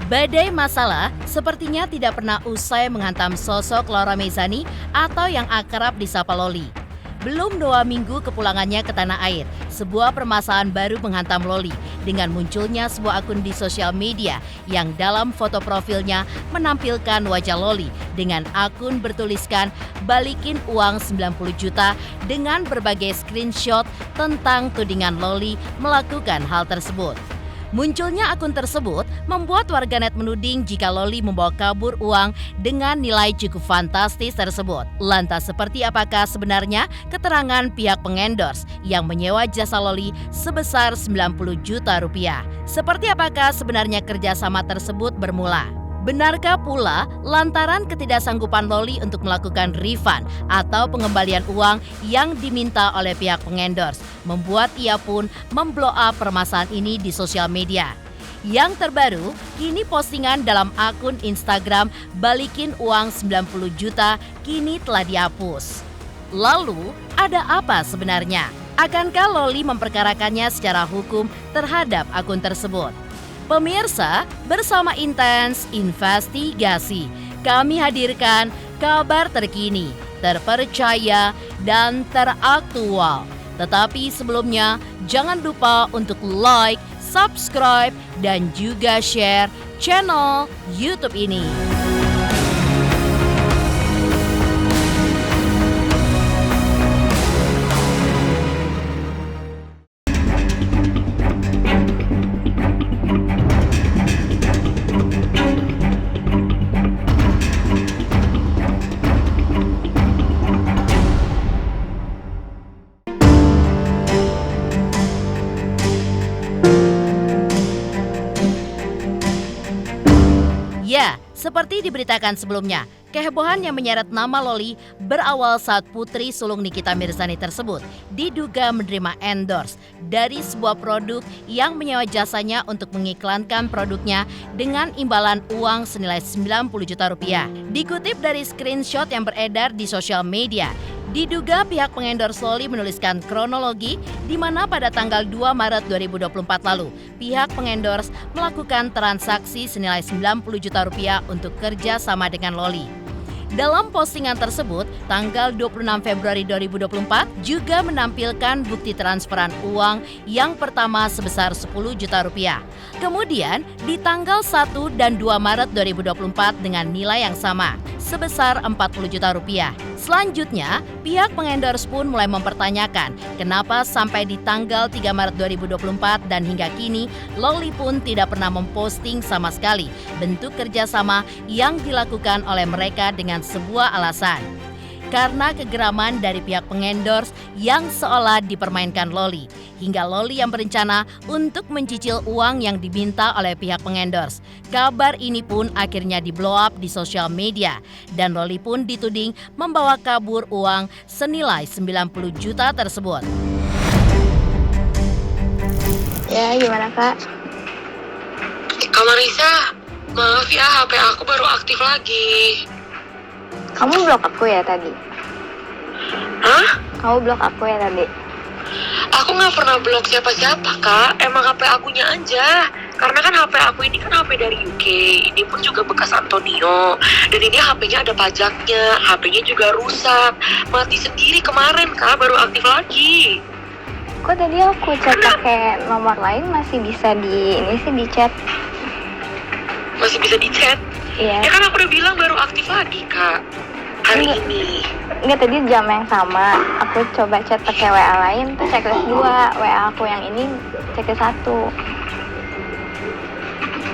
Badai masalah sepertinya tidak pernah usai menghantam sosok Laura Mezani atau yang akrab disapa Loli. Belum 2 minggu kepulangannya ke tanah air, sebuah permasalahan baru menghantam Loli dengan munculnya sebuah akun di sosial media yang dalam foto profilnya menampilkan wajah Loli dengan akun bertuliskan balikin uang 90 juta dengan berbagai screenshot tentang tudingan Loli melakukan hal tersebut. Munculnya akun tersebut membuat warganet menuding jika Loli membawa kabur uang dengan nilai cukup fantastis tersebut. Lantas seperti apakah sebenarnya keterangan pihak pengendorse yang menyewa jasa Loli sebesar 90 juta rupiah? Seperti apakah sebenarnya kerjasama tersebut bermula? Benarkah pula lantaran ketidaksanggupan Loli untuk melakukan refund atau pengembalian uang yang diminta oleh pihak pengendorse membuat ia pun memblow up permasalahan ini di sosial media? Yang terbaru, kini postingan dalam akun Instagram balikin uang 90 juta kini telah dihapus. Lalu, ada apa sebenarnya? Akankah Loli memperkarakannya secara hukum terhadap akun tersebut? Pemirsa, bersama Intens Investigasi, kami hadirkan kabar terkini, terpercaya, dan teraktual. Tetapi sebelumnya, jangan lupa untuk like, subscribe, dan juga share channel YouTube ini. Ya, seperti diberitakan sebelumnya, kehebohan yang menyeret nama Loli berawal saat putri sulung Nikita Mirzani tersebut diduga menerima endorse dari sebuah produk yang menyewa jasanya untuk mengiklankan produknya dengan imbalan uang senilai 90 juta rupiah. Dikutip dari screenshot yang beredar di sosial media, diduga pihak pengendorse Loli menuliskan kronologi di mana pada tanggal 2 Maret 2024 lalu, pihak pengendorse melakukan transaksi senilai 90 juta rupiah untuk kerja sama dengan Loli. Dalam postingan tersebut, tanggal 26 Februari 2024 juga menampilkan bukti transferan uang yang pertama sebesar 10 juta rupiah. Kemudian, di tanggal 1 dan 2 Maret 2024 dengan nilai yang sama, sebesar 40 juta rupiah. Selanjutnya, pihak pengendorse pun mulai mempertanyakan kenapa sampai di tanggal 3 Maret 2024 dan hingga kini Loli pun tidak pernah memposting sama sekali bentuk kerjasama yang dilakukan oleh mereka dengan sebuah alasan. Karena kegeraman dari pihak pengendorse yang seolah dipermainkan Loli, hingga Loli yang berencana untuk mencicil uang yang diminta oleh pihak pengendorse. Kabar ini pun akhirnya di-blow up di sosial media, dan Loli pun dituding membawa kabur uang senilai 90 juta tersebut. Ya, gimana Kak? Kak Marisa, maaf ya HP aku baru aktif lagi. Kamu blok aku ya tadi? Hah? Kamu blok aku ya tadi? Aku nggak pernah blok siapa-siapa, Kak. Emang HP akunya aja. Karena kan HP aku ini kan HP dari UK. Ini pun juga bekas Antonio. Dan ini HP-nya ada pajaknya. HP-nya juga rusak. Mati sendiri kemarin, Kak. Baru aktif lagi. Kok tadi aku chat pakai nomor lain masih bisa di chat? Masih bisa di chat? Iya. Ya kan aku udah bilang baru aktif lagi, Kak. Hari ini. Enggak, tadi jam yang sama. Aku coba chat pakai WA lain, tuh checklist 2. WA aku yang ini checklist 1.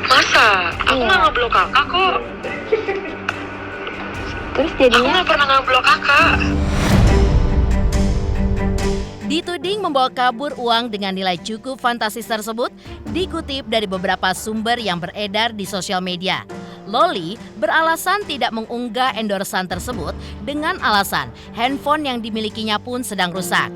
Masa? Aku Iya. nggak ngeblok kakak kok. Terus Aku jadinya nggak pernah ngeblok kakak. Dituding membawa kabur uang dengan nilai cukup fantastis tersebut dikutip dari beberapa sumber yang beredar di sosial media. Loli beralasan tidak mengunggah endorsan tersebut dengan alasan handphone yang dimilikinya pun sedang rusak.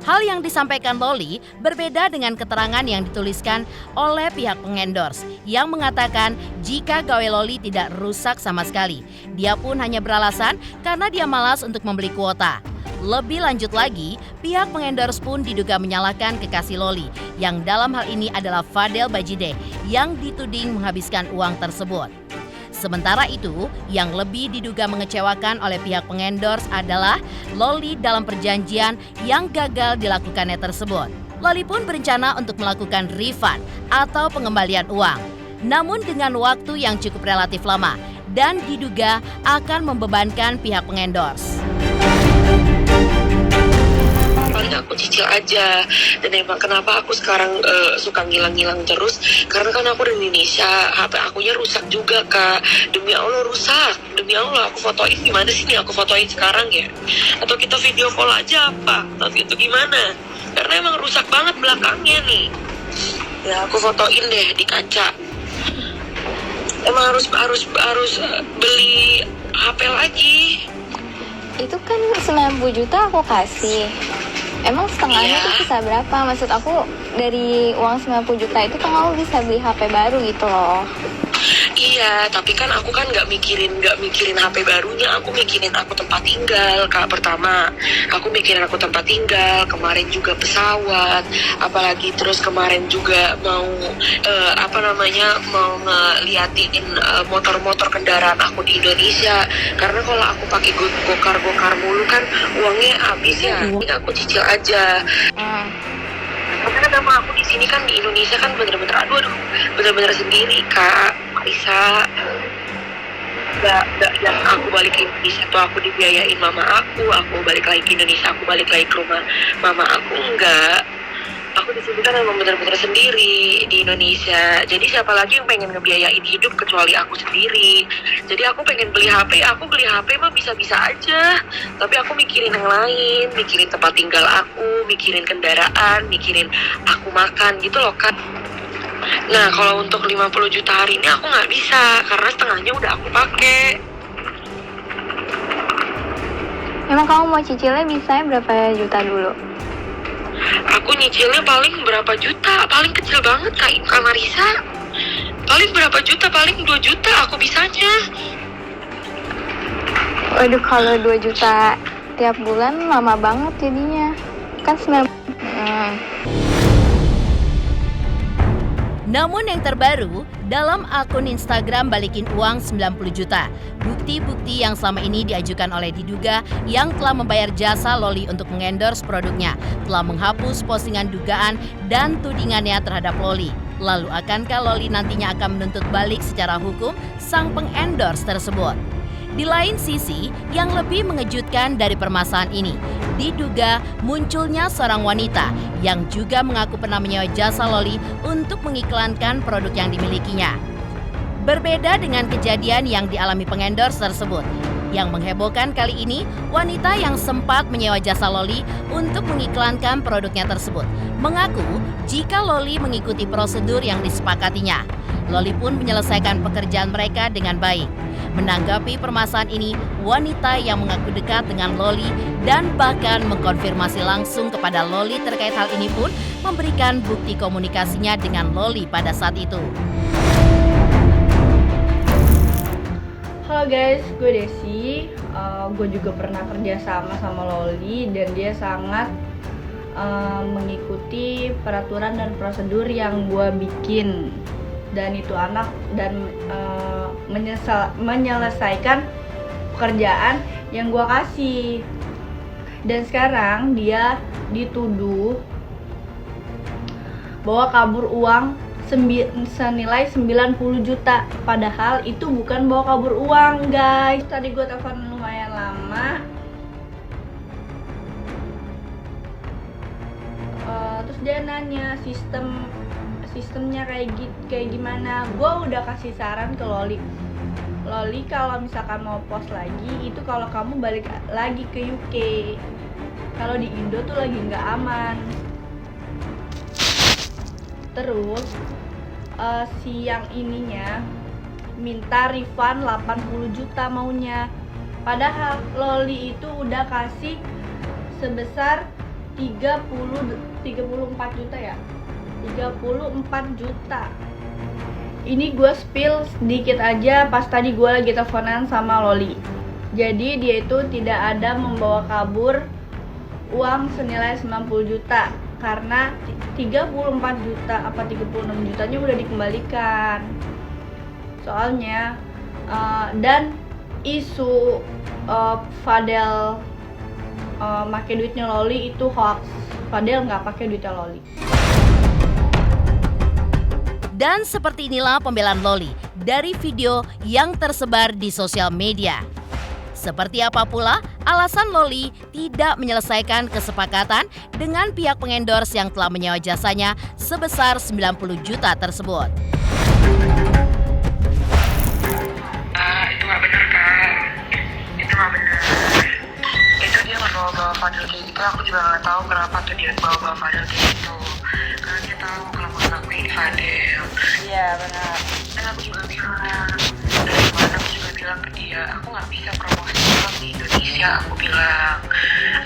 Hal yang disampaikan Loli berbeda dengan keterangan yang dituliskan oleh pihak pengendorse yang mengatakan jika gawe Loli tidak rusak sama sekali. Dia pun hanya beralasan karena dia malas untuk membeli kuota. Lebih lanjut lagi, pihak pengendorse pun diduga menyalahkan kekasih Loli, yang dalam hal ini adalah Fadel Bajide, yang dituding menghabiskan uang tersebut. Sementara itu, yang lebih diduga mengecewakan oleh pihak pengendorse adalah Loli dalam perjanjian yang gagal dilakukannya tersebut. Loli pun berencana untuk melakukan refund atau pengembalian uang, namun dengan waktu yang cukup relatif lama dan diduga akan membebankan pihak pengendorse. Paling aku cicil aja. Dan emang kenapa aku sekarang suka ngilang-ngilang terus, karena kan aku di Indonesia, HP akunya rusak juga Kak. Demi Allah rusak, demi Allah. Aku fotoin, gimana sih nih aku fotoin sekarang ya? Atau kita video call aja apa? Atau itu gimana? Karena emang rusak banget belakangnya nih. Ya aku fotoin deh di kaca. Emang harus beli HP lagi. Itu kan 90 juta aku kasih. Emang setengahnya Iya. tuh bisa berapa? Maksud aku dari uang 90 juta itu kan kamu bisa beli HP baru gitu loh. Iya, tapi kan aku kan nggak mikirin HP barunya, aku mikirin aku tempat tinggal Kak. Pertama, aku mikirin aku tempat tinggal. Kemarin juga pesawat, apalagi terus kemarin juga mau mau ngeliatin motor-motor kendaraan aku di Indonesia. Karena kalau aku pakai gokar mulu kan uangnya habis ya. Ini aku cicil aja. Karena nama aku di sini kan di Indonesia kan bener-bener sendiri Kak, Marisa. Nggak yang aku balik ke Indonesia tuh aku dibiayain mama aku balik lagi ke Indonesia, aku balik lagi ke rumah mama aku, enggak. Aku di sini kan emang bener-bener sendiri di Indonesia. Jadi siapa lagi yang pengen ngebiayain hidup kecuali aku sendiri. Jadi aku pengen beli HP mah bisa-bisa aja. Tapi aku mikirin yang lain, mikirin tempat tinggal aku, mikirin kendaraan, mikirin aku makan gitu loh kan. Nah kalau untuk 50 juta hari ini aku nggak bisa karena setengahnya udah aku pakai. Emang kamu mau cicilnya bisanya berapa juta dulu? Aku nyicilnya paling berapa juta, paling kecil banget Kak Marisa. Paling berapa juta, paling 2 juta aku bisanya. Waduh, kalau 2 juta tiap bulan lama banget jadinya. Kan 9. Namun yang terbaru, dalam akun Instagram Balikin Uang 90 juta, bukti-bukti yang selama ini diajukan oleh diduga yang telah membayar jasa Loli untuk mengendorse produknya, telah menghapus postingan dugaan dan tudingannya terhadap Loli. Lalu akankah Loli nantinya akan menuntut balik secara hukum sang pengendorse tersebut? Di lain sisi, yang lebih mengejutkan dari permasalahan ini, diduga munculnya seorang wanita yang juga mengaku pernah menyewa jasa Loli untuk mengiklankan produk yang dimilikinya. Berbeda dengan kejadian yang dialami pengendorse tersebut, yang menghebohkan kali ini, wanita yang sempat menyewa jasa Loli untuk mengiklankan produknya tersebut mengaku jika Loli mengikuti prosedur yang disepakatinya. Loli pun menyelesaikan pekerjaan mereka dengan baik. Menanggapi permasalahan ini, wanita yang mengaku dekat dengan Loli dan bahkan mengkonfirmasi langsung kepada Loli terkait hal ini pun memberikan bukti komunikasinya dengan Loli pada saat itu. Halo guys, gue Desi. Gue juga pernah kerja sama Loli dan dia sangat mengikuti peraturan dan prosedur yang gue bikin. Dan itu anak dan menyelesaikan pekerjaan yang gue kasih. Dan sekarang dia dituduh bawa kabur uang senilai 90 juta. Padahal itu bukan bawa kabur uang guys. Tadi gue telepon lumayan lama. Terus dia nanya sistemnya kayak gimana. Gue udah kasih saran ke Loli kalau misalkan mau post lagi itu kalau kamu balik lagi ke UK. Kalau di Indo tuh lagi nggak aman. Terus si yang ininya minta refund 80 juta maunya. Padahal Loli itu udah kasih sebesar 34 juta ya. 34 juta. Ini gue spill sedikit aja pas tadi gue lagi teleponan sama Loli. Jadi dia itu tidak ada membawa kabur uang senilai 90 juta karena 34 juta apa 36 jutanya udah dikembalikan. Soalnya dan isu Fadel pakai duitnya Loli itu hoax. Fadel nggak pakai duitnya Loli. Dan seperti inilah pembelaan Loli dari video yang tersebar di sosial media. Seperti apa pula alasan Loli tidak menyelesaikan kesepakatan dengan pihak pengendorse yang telah menyewa jasanya sebesar 90 juta tersebut. Itu nggak benar, Kak. Itu nggak benar. Itu dia bawa-bawa Fadel kayak gitu. Aku juga nggak tahu kenapa tuh dia bawa-bawa Fadel kayak gitu. Karena dia tahu kalau maksud aku ini Fadel. Iya benar. Dan aku juga bilang, dari mana aku juga bilang ke dia, aku nggak bisa promosi film di Indonesia. Aku bilang,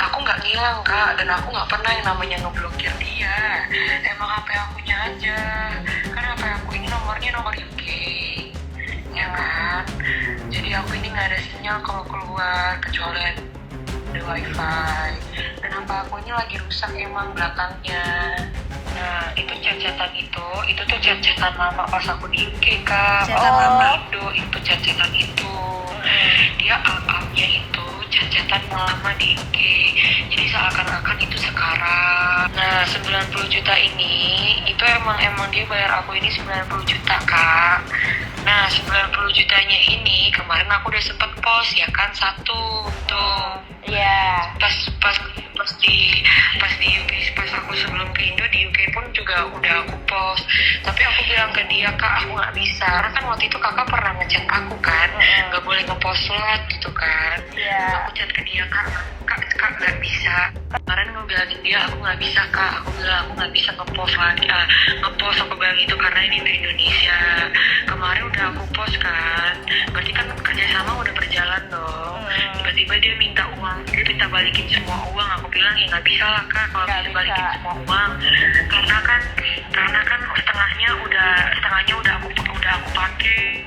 aku nggak ngilang, Kak, dan aku nggak pernah yang namanya ngeblokir dia. Emang HP akunya aja. Karena HP aku ini nomornya nomor UK, ya kan? Jadi aku ini nggak ada sinyal kalau keluar kecuali ada wifi. Dan HP aku ini lagi rusak emang belakangnya. Nah, itu chat-chatan itu tuh chat-chatan lama pas aku di UK, Kak. Chatan lama? Itu chat-chatan itu. Dia up-upnya itu chat-chatan lama di UK. Jadi seakan-akan itu sekarang. Nah, 90 juta ini, itu emang dia bayar aku ini 90 juta, Kak. Nah, 90 jutanya ini kemarin aku udah sempet post ya kan, satu tuh. Iya. Pas di UK, pas aku sebelum ke Indo di UK pun juga udah aku post. Tapi aku bilang ke dia, Kak, aku nggak bisa. Karena kan waktu itu kakak pernah ngechat aku kan, nggak boleh ngepost slot gitu kan. Iya. Aku chat ke dia, Kak nggak bisa. Kemarin gue bilangin dia, aku nggak bisa, Kak. Aku bilang aku nggak bisa ngepost lagi, ngepost aku bilang itu karena ini di Indonesia. Kemarin udah aku post kan, berarti kan kerjasama udah berjalan dong. Tiba-tiba dia minta uang, dia minta balikin semua uang. Aku bilang ya nggak bisa lah, Kak, kalau bisa balikin semua uang. Karena kan setengahnya udah aku pakai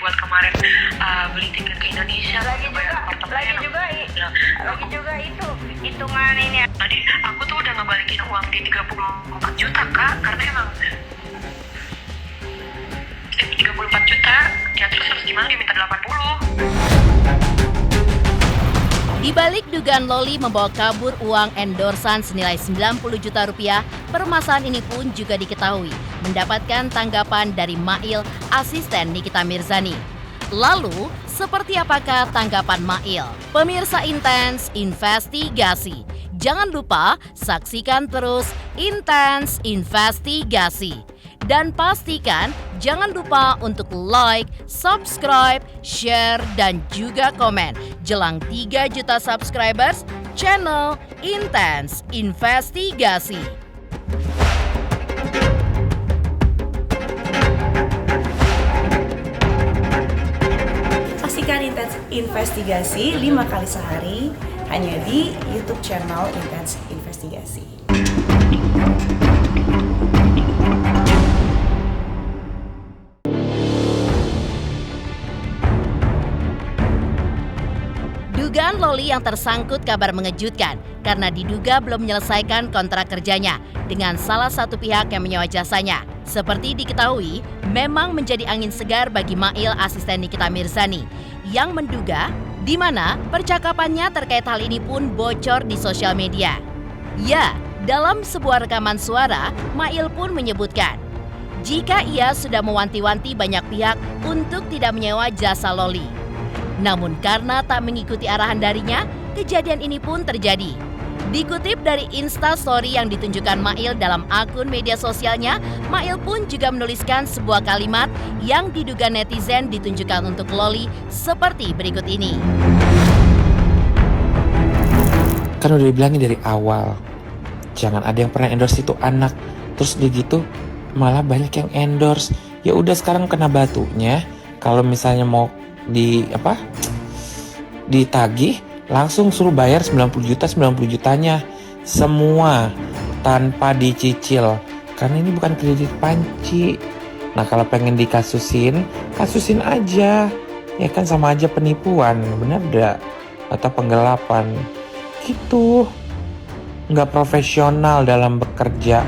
buat kemarin beli tiket ke Indonesia. Lagi juga itu hitungan ini. Tadi aku tuh udah ngebalikin uang di 34 juta, Kak, karena emang 34 juta, ya terus harus gimana, dia minta 80. Di balik dugaan Loli membawa kabur uang endorsan senilai 90 juta rupiah, permasalahan ini pun juga diketahui mendapatkan tanggapan dari Mail, asisten Nikita Mirzani. Lalu, seperti apakah tanggapan Mail? Pemirsa Intens Investigasi, jangan lupa saksikan terus Intens Investigasi. Dan pastikan jangan lupa untuk like, subscribe, share, dan juga komen. Jelang 3 juta subscribers, channel Intens Investigasi. Saksikan Intens Investigasi 5 kali sehari hanya di YouTube channel Intens Investigasi. Dugaan Loli yang tersangkut kabar mengejutkan karena diduga belum menyelesaikan kontrak kerjanya dengan salah satu pihak yang menyewa jasanya. Seperti diketahui, memang menjadi angin segar bagi Mail, asisten Nikita Mirzani, yang menduga di mana percakapannya terkait hal ini pun bocor di sosial media. Ya, dalam sebuah rekaman suara, Mail pun menyebutkan jika ia sudah mewanti-wanti banyak pihak untuk tidak menyewa jasa Loli. Namun karena tak mengikuti arahan darinya, kejadian ini pun terjadi. Dikutip dari Instastory yang ditunjukkan Mail dalam akun media sosialnya, Mail pun juga menuliskan sebuah kalimat yang diduga netizen ditunjukkan untuk Loli seperti berikut ini. Kan udah dibilangin dari awal, jangan ada yang pernah endorse itu anak. Terus dia gitu, malah banyak yang endorse. Ya udah sekarang kena batunya. Kalau misalnya mau ditagih, langsung suruh bayar 90 jutanya semua tanpa dicicil, karena ini bukan kredit panci. Nah kalau pengen kasusin aja, ya kan sama aja penipuan, bener gak? Atau penggelapan gitu. nggak profesional dalam bekerja.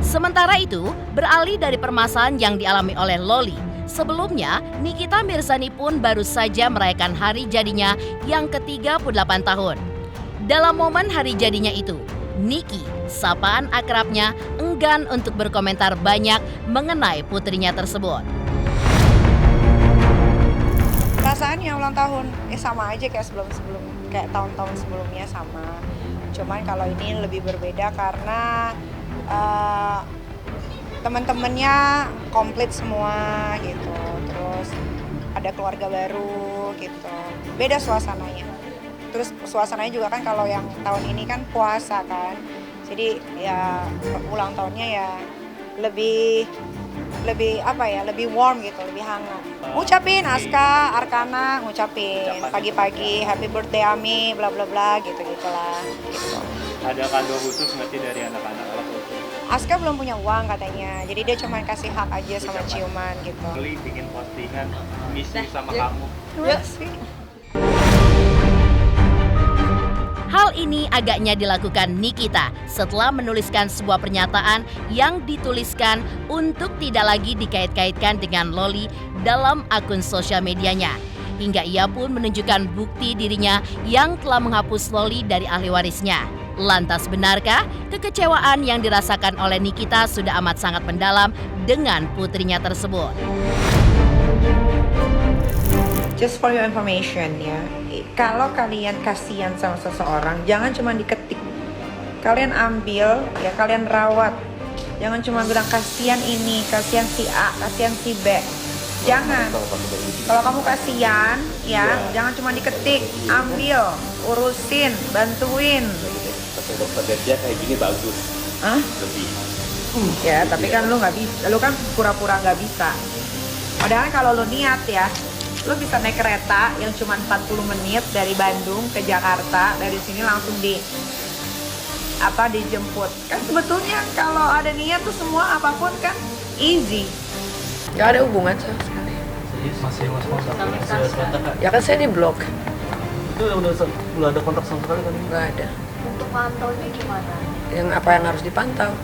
Sementara itu, beralih dari permasalahan yang dialami oleh Loli, sebelumnya Nikita Mirzani pun baru saja merayakan hari jadinya yang ke-38 tahun. Dalam momen hari jadinya itu, Niki, sapaan akrabnya, enggan untuk berkomentar banyak mengenai putrinya tersebut. Perasaannya ulang tahun sama aja kayak kayak tahun-tahun sebelumnya sama. Cuman kalau ini lebih berbeda karena teman-temannya komplit semua gitu. Terus ada keluarga baru gitu. Beda suasananya. Terus suasananya juga kan kalau yang tahun ini kan puasa kan. Jadi ya ulang tahunnya ya lebih lebih warm gitu, lebih hangat. Ngucapin Aska, Arkana ngucapin pagi-pagi happy birthday Ami, bla bla bla gitu-gitulah gitu. Ada kado khusus nggak sih dari anak-anak waktu itu? Aska belum punya uang katanya, jadi dia cuma kasih hak aja sama ciuman gitu. Beli bikin postingan misi sama kamu. Ya sih. Hal ini agaknya dilakukan Nikita setelah menuliskan sebuah pernyataan yang dituliskan untuk tidak lagi dikait-kaitkan dengan Loli dalam akun sosial medianya. Hingga ia pun menunjukkan bukti dirinya yang telah menghapus Loli dari ahli warisnya. Lantas benarkah kekecewaan yang dirasakan oleh Nikita sudah amat sangat mendalam dengan putrinya tersebut? Just for your information ya, kalau kalian kasihan sama seseorang, jangan cuma diketik. Kalian ambil, ya kalian rawat. Jangan cuma bilang kasihan ini, kasihan si A, kasihan si B. Jangan. Kalau kamu kasihan, ya jangan cuma diketik. Ambil, urusin, bantuin. Tapi dokter kerja kayak gini bagus. Hah? Lebih. Ya, tapi kan lu nggak bisa, lu kan pura-pura nggak bisa. Padahal kalau lu niat ya, lu bisa naik kereta yang cuma 40 menit dari Bandung ke Jakarta, dari sini langsung dijemput. Kan sebetulnya kalau ada niat tuh semua apapun kan easy. Gak ada hubungan sama sekali. Masih kontak. Ya kan saya di blok. Itu udah ada kontak sama sekali kan? Gak ada. Untuk pantaunya gimana? Yang apa yang harus dipantau?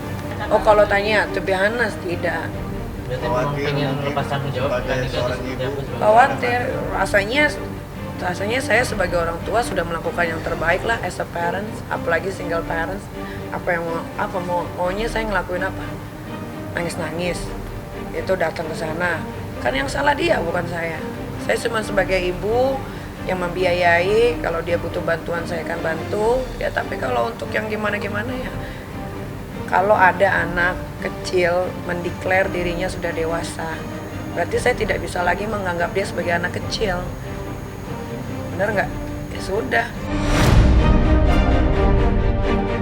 Oh kalau tanya, to be honest, tidak. Berarti memang pengen lepas tanggung jawab kan Khawatir, rasanya saya sebagai orang tua sudah melakukan yang terbaik lah as a parents, apalagi single parents. Maunya saya ngelakuin apa? Nangis-nangis. Itu datang ke sana. Kan yang salah dia bukan saya. Saya cuma sebagai ibu yang membiayai, kalau dia butuh bantuan saya akan bantu. Ya tapi kalau untuk yang gimana-gimana ya, kalau ada anak kecil mendeklar dirinya sudah dewasa, berarti saya tidak bisa lagi menganggap dia sebagai anak kecil. Benar nggak? Ya sudah.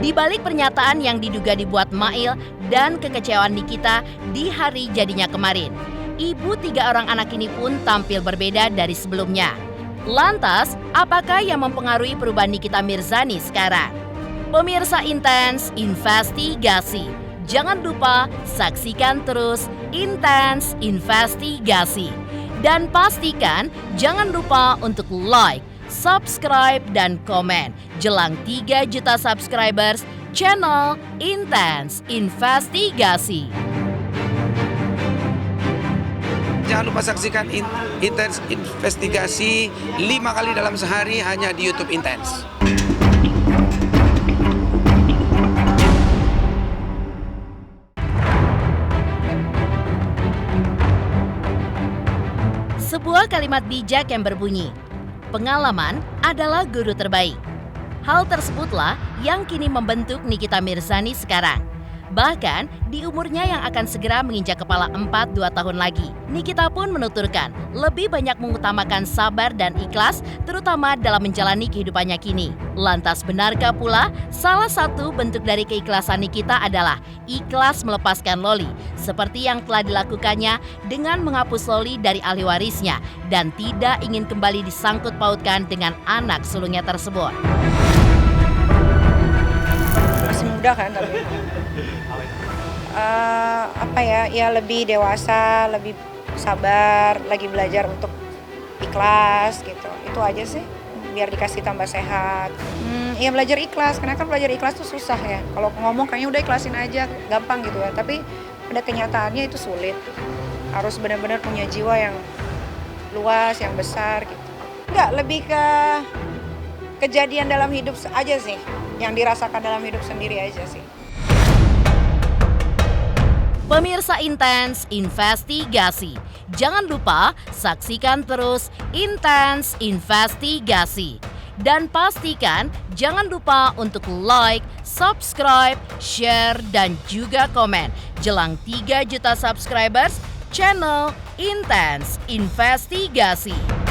Di balik pernyataan yang diduga dibuat Mail dan kekecewaan Nikita di hari jadinya kemarin, ibu 3 orang anak ini pun tampil berbeda dari sebelumnya. Lantas, apakah yang mempengaruhi perubahan Nikita Mirzani sekarang? Pemirsa Intens Investigasi, jangan lupa saksikan terus Intens Investigasi. Dan pastikan jangan lupa untuk like, subscribe, dan komen jelang 3 juta subscribers channel Intens Investigasi. Jangan lupa saksikan Intens Investigasi 5 kali dalam sehari hanya di YouTube Intens. Sebuah kalimat bijak yang berbunyi, pengalaman adalah guru terbaik. Hal tersebutlah yang kini membentuk Nikita Mirzani sekarang. Bahkan di umurnya yang akan segera menginjak kepala 4 2 tahun lagi, Nikita pun menuturkan lebih banyak mengutamakan sabar dan ikhlas terutama dalam menjalani kehidupannya kini. Lantas benarkah pula salah satu bentuk dari keikhlasan Nikita adalah ikhlas melepaskan Loli seperti yang telah dilakukannya dengan menghapus Loli dari ahli warisnya dan tidak ingin kembali disangkut pautkan dengan anak sulungnya tersebut. Masih muda kan tapi ya lebih dewasa, lebih sabar, lagi belajar untuk ikhlas gitu. Itu aja sih. biar dikasih tambah sehat. Ya belajar ikhlas, karena kan belajar ikhlas tuh susah ya. Kalau ngomong kayaknya udah ikhlasin aja, gampang gitu ya. Tapi pada kenyataannya itu sulit. Harus benar-benar punya jiwa yang luas, yang besar gitu. Enggak, lebih ke kejadian dalam hidup aja sih, yang dirasakan dalam hidup sendiri aja sih. Pemirsa Intens Investigasi, jangan lupa saksikan terus Intens Investigasi. Dan pastikan jangan lupa untuk like, subscribe, share, dan juga komen. Jelang 3 juta subscribers, channel Intens Investigasi.